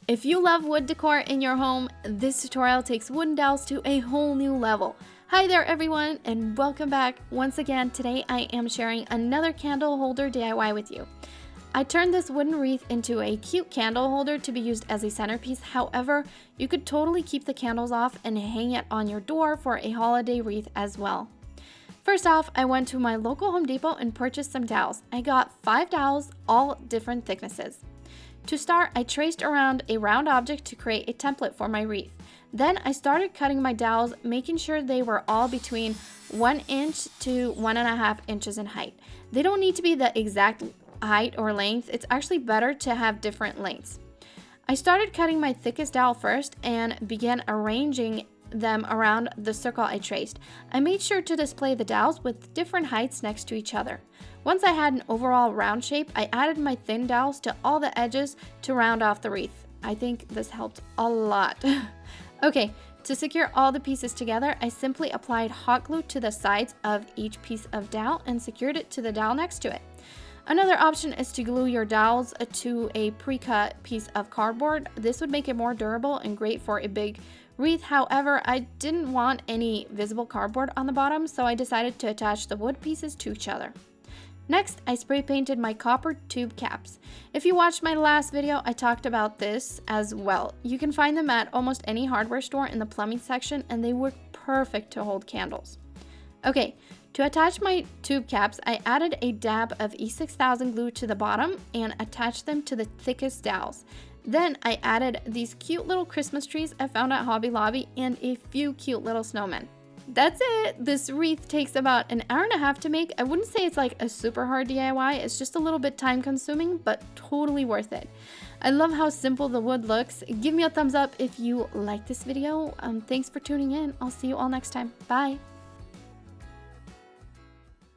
If you love wood decor in your home, this tutorial takes wooden dowels to a whole new level. Hi there everyone, and welcome back. Once again, today I am sharing another candle holder DIY with you. I turned this wooden wreath into a cute candle holder to be used as a centerpiece. However, you could totally keep the candles off and hang it on your door for a holiday wreath as well. First off, I went to my local Home Depot and purchased some dowels. I got 5 dowels, all different thicknesses. To start, I traced around a round object to create a template for my wreath. Then I started cutting my dowels, making sure they were all between 1 inch to 1.5 inches in height. They don't need to be the exact height or length. It's actually better to have different lengths. I started cutting my thickest dowel first and began arranging them around the circle I traced. I made sure to display the dowels with different heights next to each other. Once I had an overall round shape, I added my thin dowels to all the edges to round off the wreath. I think this helped a lot. Okay, to secure all the pieces together, I simply applied hot glue to the sides of each piece of dowel and secured it to the dowel next to it. Another option is to glue your dowels to a pre-cut piece of cardboard. This would make it more durable and great for a big wreath. However, I didn't want any visible cardboard on the bottom, so I decided to attach the wood pieces to each other. Next, I spray painted my copper tube caps. If you watched my last video, I talked about this as well. You can find them at almost any hardware store in the plumbing section, and they work perfect to hold candles. Okay, to attach my tube caps, I added a dab of E6000 glue to the bottom and attached them to the thickest dowels. Then I added these cute little Christmas trees I found at Hobby Lobby and a few cute little snowmen. That's it! This wreath takes about an hour and a half to make. I wouldn't say it's like a super hard DIY, it's just a little bit time consuming, but totally worth it. I love how simple the wood looks. Give me a thumbs up if you like this video. Thanks for tuning in. I'll see you all next time. Bye!